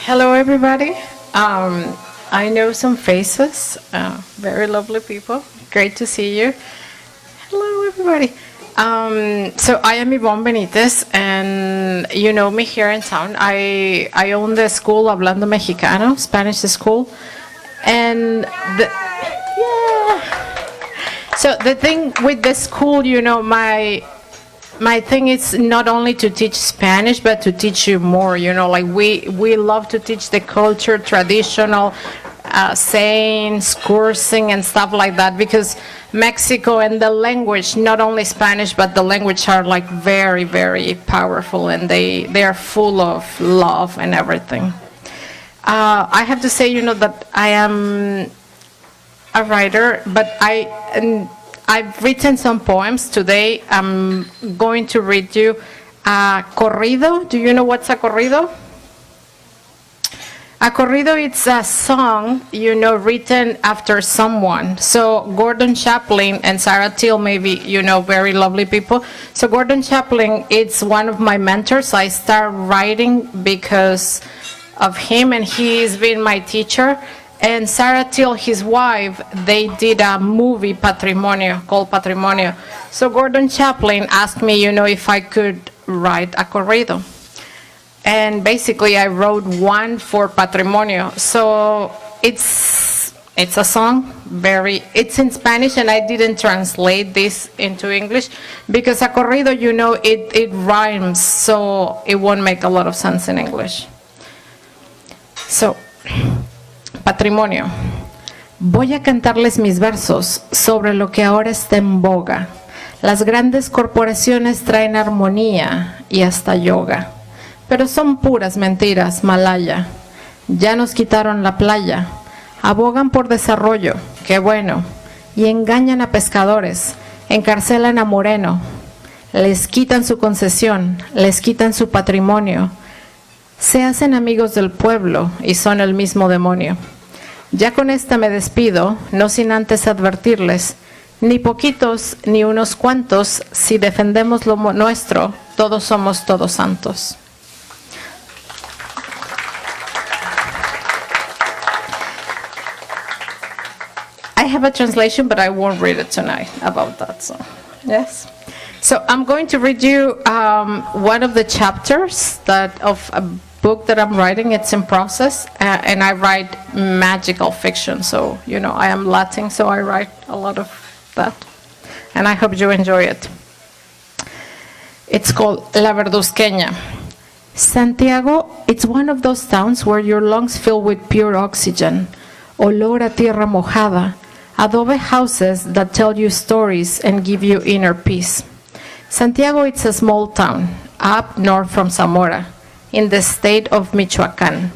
Hello, everybody. I know some faces, very lovely people. Great to see you. Hello, everybody. So I am Ivonne Benitez, and you know me here in town. I own the school Hablando Mexicano, Spanish school, and so the thing with the school, my thing is not only to teach Spanish, but to teach you more. Like we love to teach the culture, traditional sayings, cursing, and stuff like that, because Mexico and the language, not only Spanish, but the language are like very, very powerful, and they are full of love and everything. I have to say, that I am a writer, but I've written some poems. Today I'm going to read you a corrido. Do you know what's a corrido? A corrido, it's a song, written after someone. So Gordon Chaplin and Sarah Till, maybe, very lovely people. So Gordon Chaplin, it's one of my mentors. I started writing because of him, and he's been my teacher. And Sarah Till, his wife, they did a movie, Patrimonio, called Patrimonio. So Gordon Chaplin asked me, if I could write a corrido. And basically I wrote one for Patrimonio. So it's a song, it's in Spanish, and I didn't translate this into English because a corrido, it rhymes, so it won't make a lot of sense in English. So, Patrimonio. Voy a cantarles mis versos sobre lo que ahora está en boga. Las grandes corporaciones traen armonía y hasta yoga, pero son puras mentiras, Malaya. Ya nos quitaron la playa, abogan por desarrollo, qué bueno, y engañan a pescadores, encarcelan a Moreno, les quitan su concesión, les quitan su patrimonio. Se hacen amigos del pueblo y son el mismo demonio. Ya con esta me despido, no sin antes advertirles, ni poquitos ni unos cuantos, si defendemos lo nuestro, todos somos todos santos. I have a translation, but I won't read it tonight about that. So, yes. So I'm going to read you one of the chapters of a book that I'm writing. It's in process, and I write magical fiction. So, I am Latin, so I write a lot of that. And I hope you enjoy it. It's called La Verduzqueña. Santiago, it's one of those towns where your lungs fill with pure oxygen, olor a tierra mojada, adobe houses that tell you stories and give you inner peace. Santiago, it's a small town, up north from Zamora, in the state of Michoacán,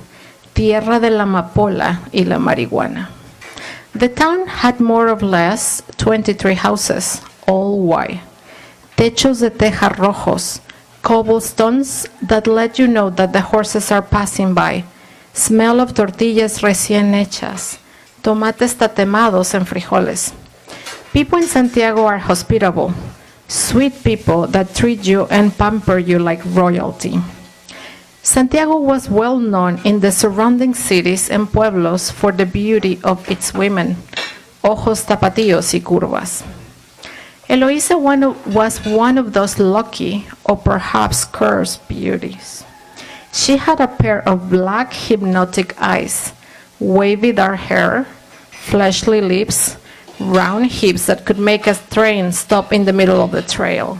tierra de la amapola y la marihuana. The town had more or less 23 houses, all white, techos de teja rojos, cobblestones that let you know that the horses are passing by, smell of tortillas recién hechas, tomates tatemados and frijoles. People in Santiago are hospitable, sweet people that treat you and pamper you like royalty. Santiago was well known in the surrounding cities and pueblos for the beauty of its women, ojos tapatíos y curvas. Eloisa was one of those lucky, or perhaps cursed, beauties. She had a pair of black hypnotic eyes, wavy dark hair, fleshly lips, round hips that could make a train stop in the middle of the trail.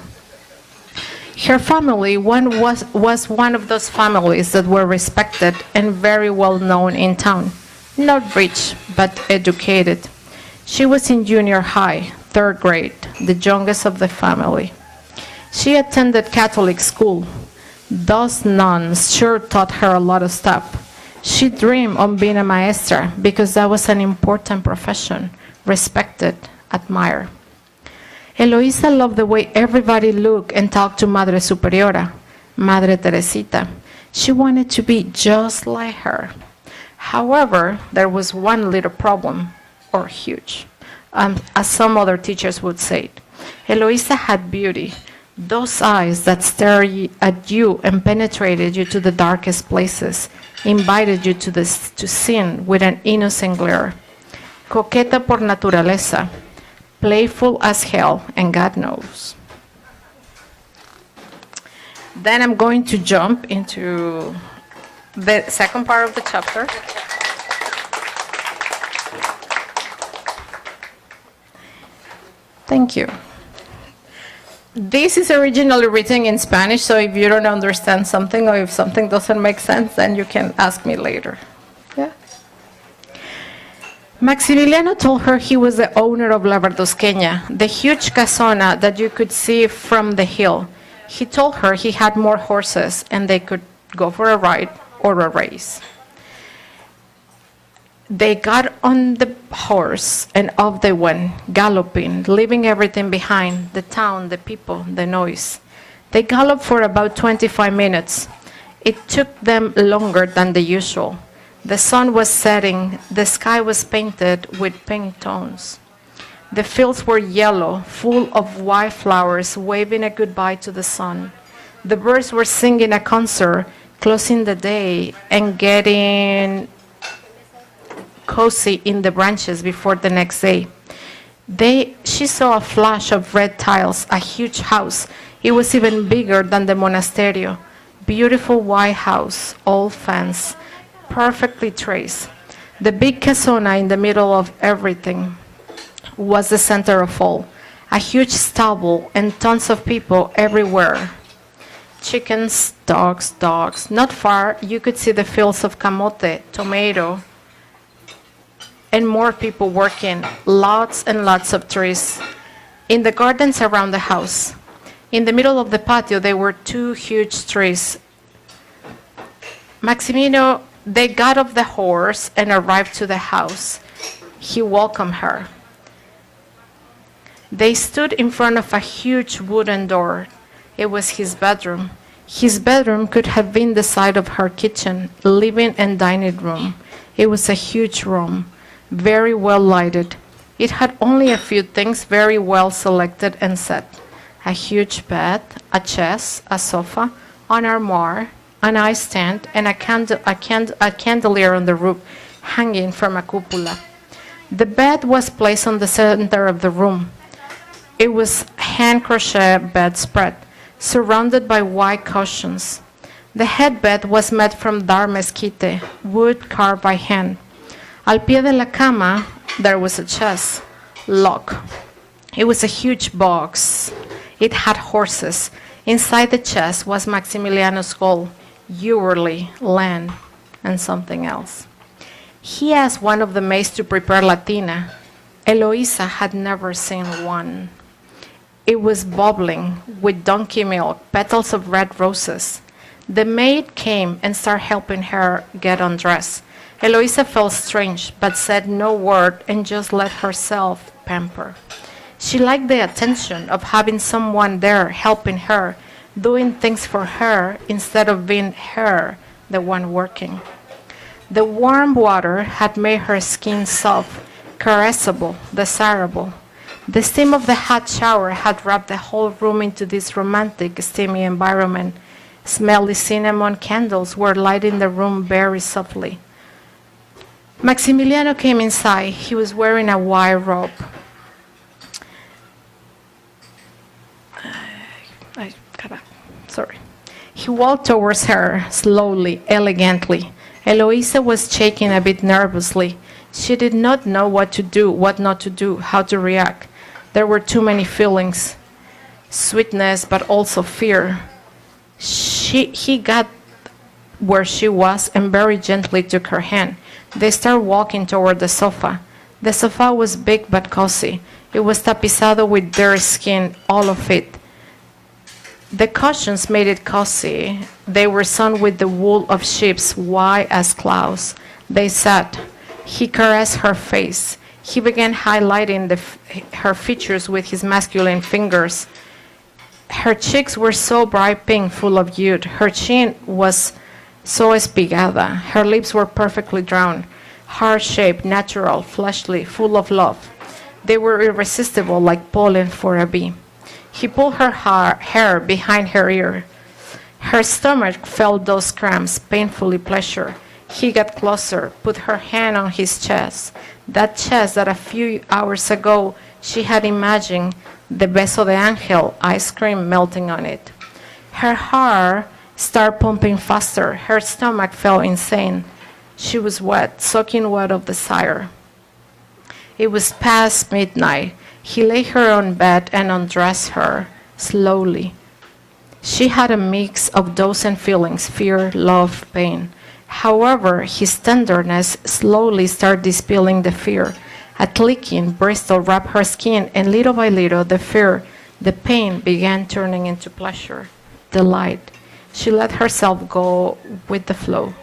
Her family was one of those families that were respected and very well known in town. Not rich, but educated. She was in junior high, 3rd grade, the youngest of the family. She attended Catholic school. Those nuns sure taught her a lot of stuff. She dreamed of being a maestra because that was an important profession, respected, admired. Eloisa loved the way everybody looked and talked to Madre Superiora, Madre Teresita. She wanted to be just like her. However, there was one little problem, or huge, as some other teachers would say. Eloisa had beauty, Those eyes that stared at you and penetrated you to the darkest places, invited you to sin with an innocent glare. Coqueta por naturaleza, playful as hell, and God knows. Then I'm going to jump into the second part of the chapter. Thank you. This is originally written in Spanish, so if you don't understand something or if something doesn't make sense, then you can ask me later. Yeah. Maximiliano told her he was the owner of La Verdosqueña, the huge casona that you could see from the hill. He told her he had more horses and they could go for a ride or a race. They got on the horse and off they went, galloping, leaving everything behind, the town, the people, the noise. They galloped for about 25 minutes. It took them longer than the usual. The sun was setting, the sky was painted with pink tones. The fields were yellow, full of white flowers waving a goodbye to the sun. The birds were singing a concert, closing the day and getting cozy in the branches before the next day. She saw a flash of red tiles, a huge house. It was even bigger than the monasterio. Beautiful white house, old fence, perfectly traced. The big casona in the middle of everything was the center of all. A huge stable and tons of people everywhere. Chickens, dogs. Not far, you could see the fields of camote, tomato, and more people working, lots and lots of trees. In the gardens around the house, in the middle of the patio, there were two huge trees. Maximino, they got off the horse and arrived to the house. He welcomed her. They stood in front of a huge wooden door. It was his bedroom. His bedroom could have been the side of her kitchen, living and dining room. It was a huge room, very well lighted. It had only a few things very well selected and set. A huge bed, a chest, a sofa, an armoire, an nightstand, and a candelier on the roof, hanging from a cupola. The bed was placed on the center of the room. It was hand-crochet bedspread, surrounded by white cushions. The headbed was made from dark mesquite, wood carved by hand. Al pie de la cama, there was a chest, lock. It was a huge box. It had horses. Inside the chest was Maximiliano's gold, jewelry, land, and something else. He asked one of the maids to prepare Latina. Eloisa had never seen one. It was bubbling with donkey milk, petals of red roses. The maid came and started helping her get undressed. Eloisa felt strange, but said no word and just let herself pamper. She liked the attention of having someone there helping her, doing things for her instead of being her, the one working. The warm water had made her skin soft, caressable, desirable. The steam of the hot shower had wrapped the whole room into this romantic, steamy environment. Smelly cinnamon candles were lighting the room very softly. Maximiliano came inside. He was wearing a white robe. He walked towards her slowly, elegantly. Eloisa was shaking a bit nervously. She did not know what to do, what not to do, how to react. There were too many feelings, sweetness, but also fear. He got where she was and very gently took her hand. They started walking toward the sofa. The sofa was big but cozy. It was tapizado with deer skin, all of it. The cushions made it cozy. They were sewn with the wool of sheep, white as clouds. They sat. He caressed her face. He began highlighting her features with his masculine fingers. Her cheeks were so bright pink, full of youth. Her chin was so espigada. Her lips were perfectly drawn, heart-shaped, natural, fleshly, full of love. They were irresistible, like pollen for a bee. He pulled her hair behind her ear. Her stomach felt those cramps, painfully pleasure. He got closer, put her hand on his chest, that chest that a few hours ago she had imagined the beso de angel, ice cream melting on it. Her heart started pumping faster. Her stomach felt insane. She was wet, soaking wet of desire. It was past midnight. He laid her on bed and undressed her slowly. She had a mix of dozen feelings, fear, love, pain. However, his tenderness slowly started dispelling the fear. A clicking bristle wrapped her skin, and little by little, the fear, the pain began turning into pleasure, delight. She let herself go with the flow.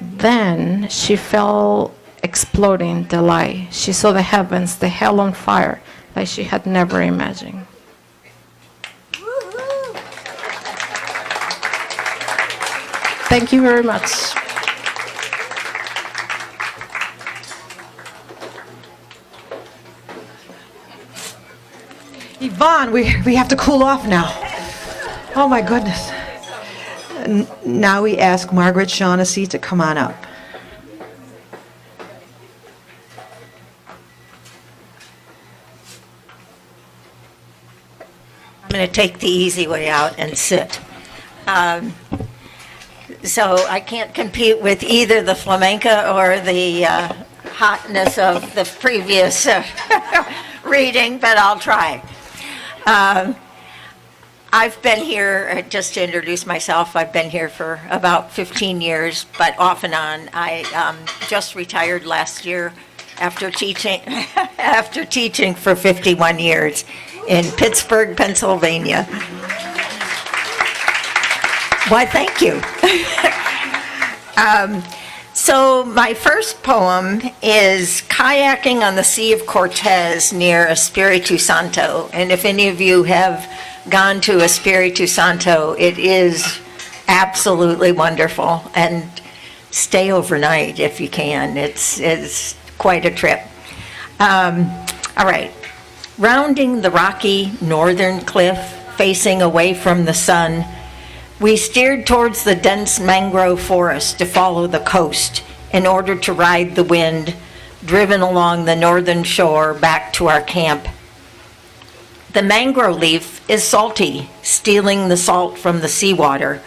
Then she felt exploding delight. She saw the heavens, the hell on fire, like she had never imagined. Thank you very much. Ivonne, we have to cool off now. Oh my goodness. Now we ask Margaret Shaughnessy to come on up. I'm going to take the easy way out and sit. So I can't compete with either the flamenca or the hotness of the previous reading, but I'll try. I've been here, just to introduce myself, I've been here for about 15 years, but off and on. I just retired last year after teaching, after teaching for 51 years in Pittsburgh, Pennsylvania. Why, thank you. So my first poem is Kayaking on the Sea of Cortez near Espiritu Santo. And if any of you have gone to Espiritu Santo, it is absolutely wonderful. And stay overnight if you can. It's quite a trip. All right. Rounding the rocky northern cliff, facing away from the sun, we steered towards the dense mangrove forest to follow the coast in order to ride the wind, driven along the northern shore back to our camp. The mangrove leaf is salty, stealing the salt from the seawater,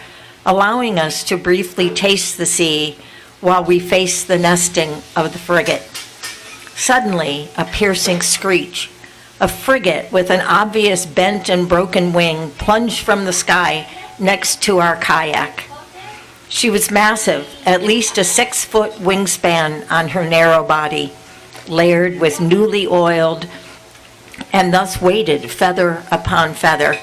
allowing us to briefly taste the sea while we face the nesting of the frigate. Suddenly, a piercing screech. A frigate with an obvious bent and broken wing plunged from the sky next to our kayak. She was massive, at least a 6-foot wingspan on her narrow body, layered with newly oiled and thus weighted feather upon feather.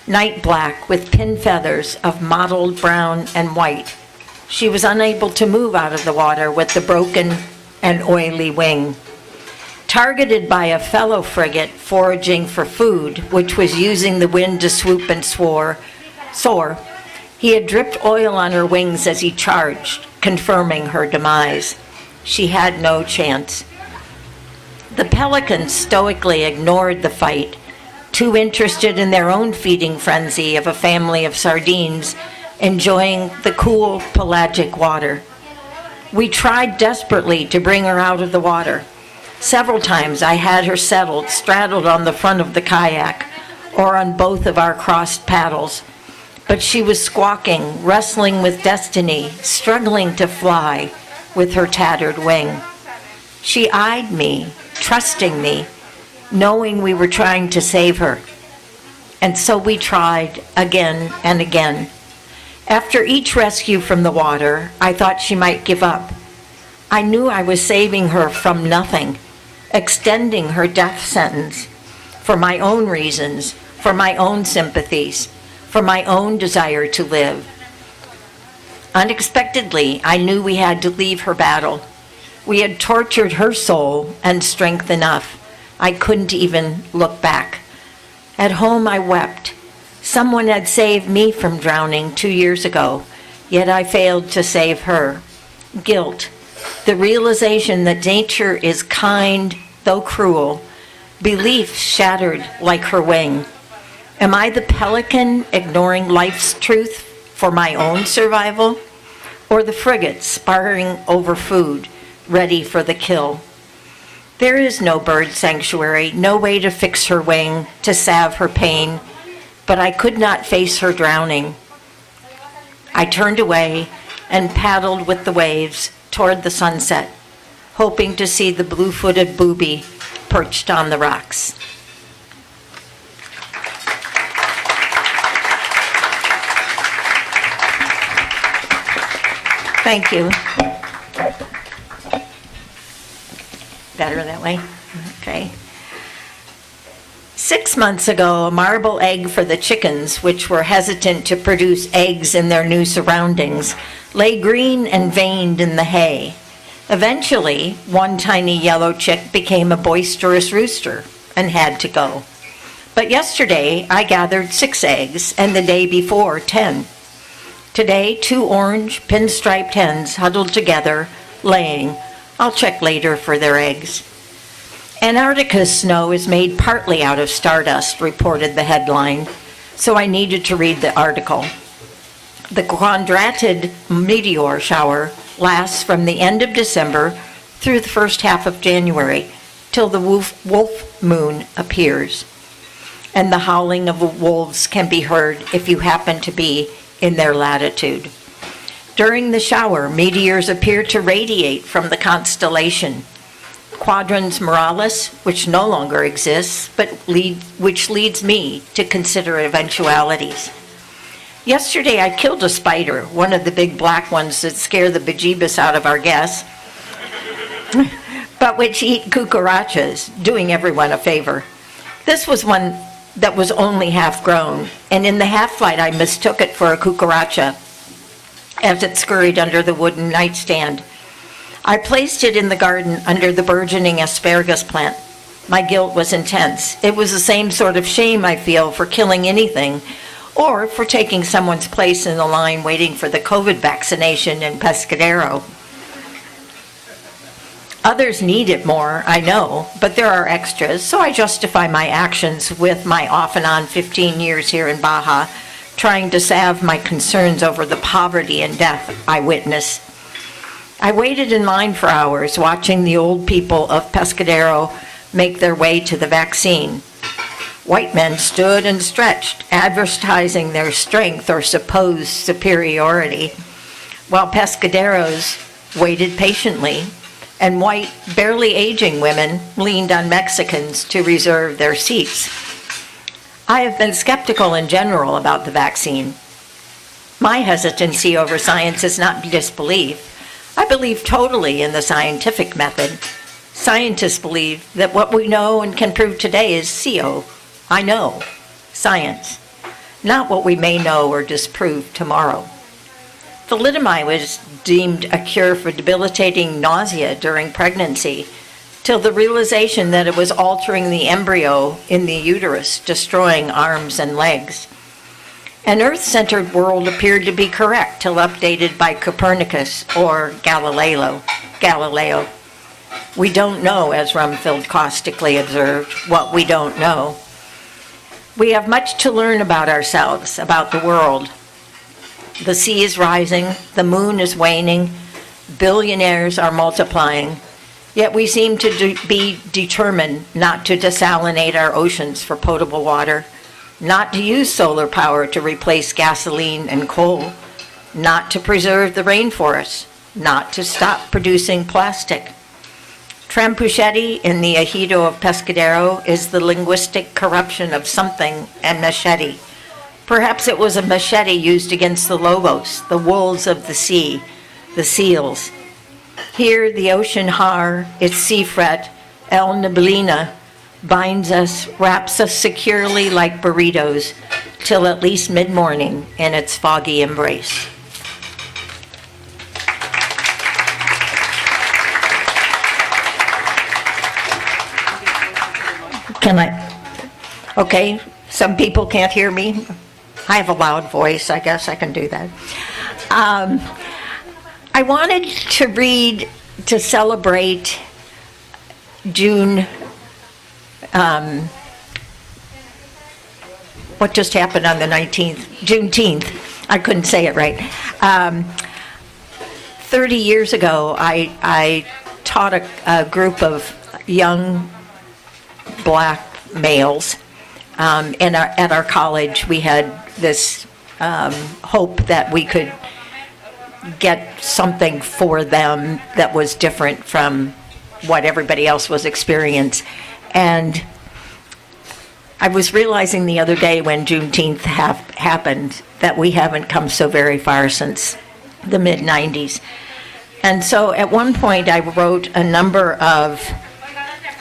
Night black with pin feathers of mottled brown and white. She was unable to move out of the water with the broken and oily wing. Targeted by a fellow frigate foraging for food, which was using the wind to swoop and soar, he had dripped oil on her wings as he charged, confirming her demise. She had no chance. The pelicans stoically ignored the fight, too interested in their own feeding frenzy of a family of sardines, enjoying the cool pelagic water. We tried desperately to bring her out of the water. Several times I had her straddled on the front of the kayak, or on both of our crossed paddles. But she was squawking, wrestling with destiny, struggling to fly with her tattered wing. She eyed me, trusting me, knowing we were trying to save her. And so we tried again and again. After each rescue from the water, I thought she might give up. I knew I was saving her from nothing, extending her death sentence for my own reasons, for my own sympathies, for my own desire to live. Unexpectedly, I knew we had to leave her battle. We had tortured her soul and strength enough. I couldn't even look back. At home, I wept. Someone had saved me from drowning 2 years ago, yet I failed to save her. Guilt, the realization that nature is kind, though cruel, belief shattered like her wing. Am I the pelican ignoring life's truth for my own survival? Or the frigate sparring over food, ready for the kill? There is no bird sanctuary, no way to fix her wing, to salve her pain, but I could not face her drowning. I turned away and paddled with the waves toward the sunset, hoping to see the blue-footed booby perched on the rocks. Thank you. Better that way? Okay. 6 months ago, a marble egg for the chickens, which were hesitant to produce eggs in their new surroundings, lay green and veined in the hay. Eventually, one tiny yellow chick became a boisterous rooster and had to go. But yesterday, I gathered 6 eggs, and the day before, 10. Today, 2 orange pinstriped hens huddled together, laying. I'll check later for their eggs. Antarctica's snow is made partly out of stardust, reported the headline, so I needed to read the article. The Quadrantid meteor shower lasts from the end of December through the first half of January, till the wolf moon appears. And the howling of wolves can be heard if you happen to be in their latitude. During the shower, meteors appear to radiate from the constellation Quadrans Muralis, which no longer exists, but which leads me to consider eventualities. Yesterday, I killed a spider, one of the big black ones that scare the bejeebus out of our guests, but which eat cucarachas, doing everyone a favor. This was one that was only half grown, and in the half flight, I mistook it for a cucaracha as it scurried under the wooden nightstand. I placed it in the garden under the burgeoning asparagus plant. My guilt was intense. It was the same sort of shame I feel for killing anything or for taking someone's place in the line waiting for the COVID vaccination in Pescadero. Others need it more, I know, but there are extras, so I justify my actions with my off and on 15 years here in Baja, trying to salve my concerns over the poverty and death I witness. I waited in line for hours, watching the old people of Pescadero make their way to the vaccine. White men stood and stretched, advertising their strength or supposed superiority, while Pescaderos waited patiently, and white, barely aging women leaned on Mexicans to reserve their seats. I have been skeptical in general about the vaccine. My hesitancy over science is not disbelief. I believe totally in the scientific method. Scientists believe that what we know and can prove today is CO, I know, science, not what we may know or disprove tomorrow. Thalidomide was deemed a cure for debilitating nausea during pregnancy, till the realization that it was altering the embryo in the uterus, destroying arms and legs. An Earth-centered world appeared to be correct till updated by Copernicus or Galileo. We don't know, as Rumfield caustically observed, what we don't know. We have much to learn about ourselves, about the world. The sea is rising, the moon is waning, billionaires are multiplying, yet we seem to be determined not to desalinate our oceans for potable water, not to use solar power to replace gasoline and coal, not to preserve the rainforests, not to stop producing plastic. Trampuchetti in the Ejido of Pescadero is the linguistic corruption of something and machete. Perhaps it was a machete used against the lobos, the wolves of the sea, the seals. Here, the ocean har, its sea fret, El Neblina, binds us, wraps us securely like burritos, till at least mid-morning in its foggy embrace. Can I? Okay, some people can't hear me. I have a loud voice, I guess I can do that. I wanted to read, to celebrate June what just happened on the 19th, Juneteenth, I couldn't say it right. 30 years ago, I taught a group of young black males at our college. We had this hope that we could get something for them that was different from what everybody else was experiencing. And I was realizing the other day when Juneteenth happened that we haven't come so very far since the mid-'90s. And so at one point I wrote a number of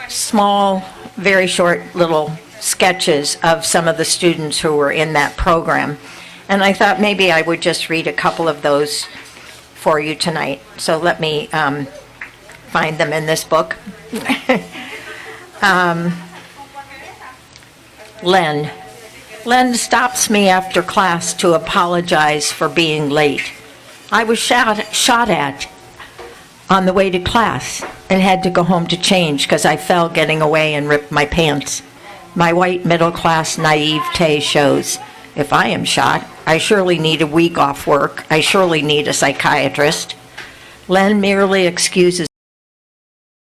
small, very short little sketches of some of the students who were in that program. And I thought maybe I would just read a couple of those for you tonight. So let me find them in this book. Len stops me after class to apologize for being late. I was shot at on the way to class and had to go home to change because I fell getting away and ripped my pants. My white middle-class naivete shows. If I am shot, I surely need a week off work. I surely need a psychiatrist. Len merely excuses